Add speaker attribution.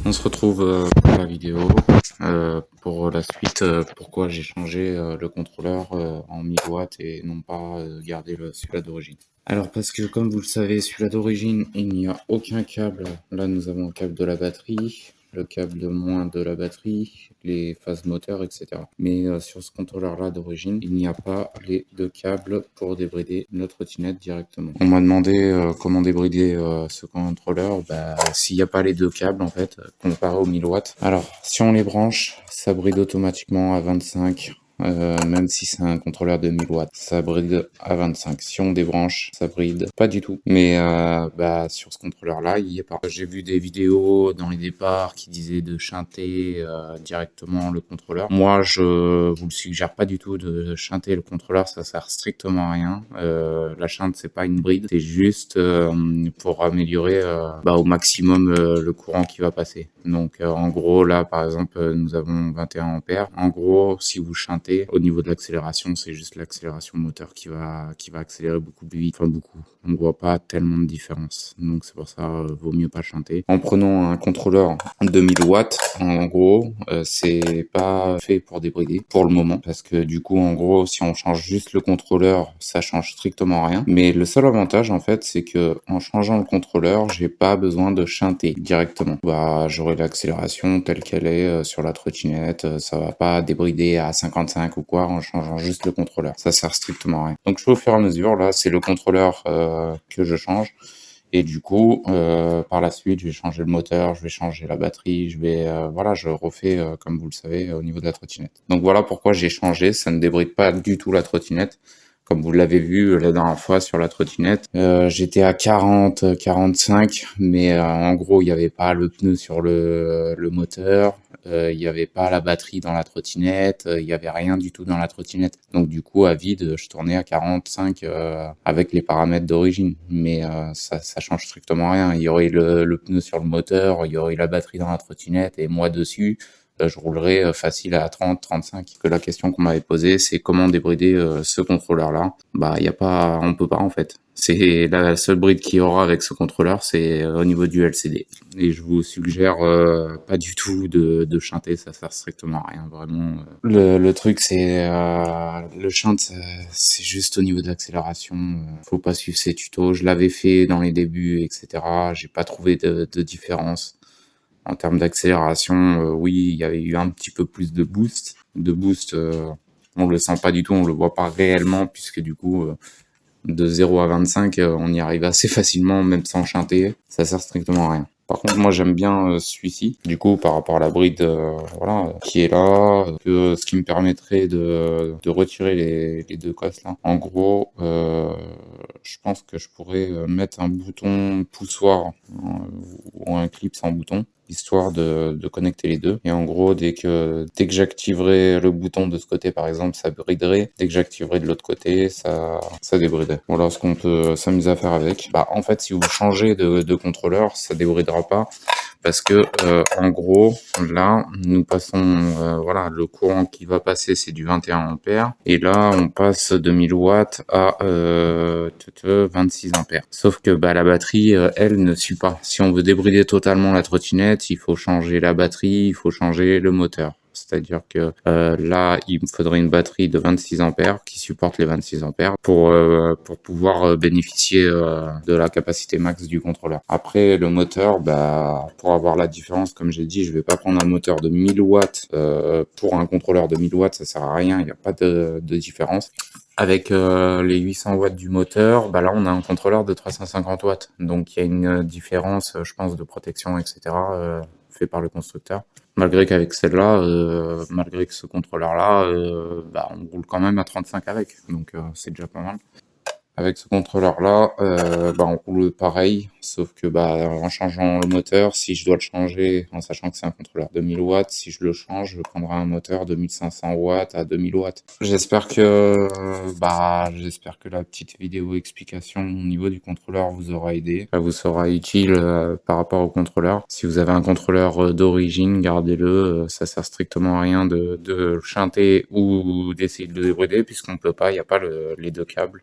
Speaker 1: On se retrouve pour la vidéo, pour la suite, pourquoi j'ai changé le contrôleur en 1000 watts et non pas garder celui-là d'origine. Alors parce que comme vous le savez, celui-là d'origine, il n'y a aucun câble. Là nous avons le câble de la batterie, le câble de moins de la batterie, les phases moteurs, etc. Mais sur ce contrôleur-là d'origine, il n'y a pas les deux câbles pour débrider notre trottinette directement. On m'a demandé comment débrider ce contrôleur. S'il n'y a pas les deux câbles en fait, comparé aux 1000 watts. Alors si on les branche, ça bride automatiquement à 25. Même si c'est un contrôleur de 1000 watts, ça bride à 25. Si on débranche, ça bride pas du tout. Mais sur ce contrôleur-là, il y est pas. J'ai vu des vidéos dans les départs qui disaient de shunter directement le contrôleur. Moi, je vous le suggère pas du tout de shunter le contrôleur, ça sert strictement à rien. La shunt, c'est pas une bride, c'est juste pour améliorer au maximum le courant qui va passer. Donc en gros, là, par exemple, nous avons 21 ampères. En gros, si vous shuntez, au niveau de l'accélération, c'est juste l'accélération moteur qui va accélérer beaucoup plus vite. Enfin, beaucoup. On ne voit pas tellement de différence. Donc, c'est pour ça, vaut mieux pas shunter. En prenant un contrôleur de 1000 watts, en gros, c'est pas fait pour débrider pour le moment. Parce que du coup, en gros, si on change juste le contrôleur, ça change strictement rien. Mais le seul avantage, en fait, c'est que en changeant le contrôleur, j'ai pas besoin de shunter directement. J'aurai l'accélération telle qu'elle est sur la trottinette. Ça va pas débrider à 55 ou quoi en changeant juste le contrôleur. Ça sert strictement à rien. Donc je fais au fur et à mesure. Là, c'est le contrôleur que je change. Et du coup, par la suite, je vais changer le moteur, je vais changer la batterie, je refais, comme vous le savez, au niveau de la trottinette. Donc voilà pourquoi j'ai changé. Ça ne débride pas du tout la trottinette. Comme vous l'avez vu la dernière fois sur la trottinette, j'étais à 40, 45, mais en gros, il n'y avait pas le pneu sur le moteur, il n'y avait pas la batterie dans la trottinette, il n'y avait rien du tout dans la trottinette. Donc du coup, à vide, je tournais à 45 avec les paramètres d'origine, mais ça change strictement rien. Il y aurait le pneu sur le moteur, il y aurait la batterie dans la trottinette et moi dessus. Je roulerais facile à 30, 35. Que la question qu'on m'avait posée, c'est comment débrider ce contrôleur-là. Il y a pas, on peut pas en fait. C'est la seule bride qu'il y aura avec ce contrôleur, c'est au niveau du LCD. Et je vous suggère pas du tout de shunter, ça sert strictement à rien, vraiment. Le truc, c'est le shunt, c'est juste au niveau de l'accélération. Faut pas suivre ces tutos. Je l'avais fait dans les débuts, etc. J'ai pas trouvé de différence. En termes d'accélération, oui, il y avait eu un petit peu plus de boost. On le sent pas du tout, on le voit pas réellement, puisque du coup, de 0 à 25, on y arrive assez facilement, même sans shunter. Ça sert strictement à rien. Par contre, moi, j'aime bien celui-ci. Du coup, par rapport à la bride, qui est là, ce qui me permettrait de retirer les deux cosses là. En gros, je pense que je pourrais mettre un bouton poussoir ou un clip sans bouton, histoire de connecter les deux. Et en gros, dès que j'activerai le bouton de ce côté, par exemple, ça briderait. Dès que j'activerai de l'autre côté, ça débriderait. Voilà ce qu'on peut s'amuser à faire avec. En fait, si vous changez de contrôleur, ça débridera pas. Parce que en gros, là, nous passons, le courant qui va passer, c'est du 21 ampères. Et là, on passe de 1000 watts à 26 ampères. Sauf que la batterie, elle, ne suit pas. Si on veut débrider totalement la trottinette, il faut changer la batterie, il faut changer le moteur. C'est-à-dire que là, il me faudrait une batterie de 26 ampères qui supporte les 26 ampères pour pouvoir bénéficier de la capacité max du contrôleur. Après, le moteur, pour avoir la différence, comme j'ai dit, je vais pas prendre un moteur de 1000 watts pour un contrôleur de 1000 watts, ça sert à rien, il n'y a pas de différence. Avec les 800 watts du moteur, là on a un contrôleur de 350 watts. Donc il y a une différence, je pense, de protection, etc. Fait par le constructeur. Malgré qu'avec celle-là, malgré que ce contrôleur-là, on roule quand même à 35 avec. Donc c'est déjà pas mal. Avec ce contrôleur-là, on roule pareil, sauf que en changeant le moteur, si je dois le changer, en sachant que c'est un contrôleur de 1000 watts, si je le change, je prendrai un moteur de 1500 watts à 2000 watts. J'espère que la petite vidéo explication au niveau du contrôleur vous aura aidé, vous sera utile par rapport au contrôleur. Si vous avez un contrôleur d'origine, gardez-le, ça sert strictement à rien de le chanter ou d'essayer de le débrider, puisqu'on peut pas, il n'y a pas les deux câbles.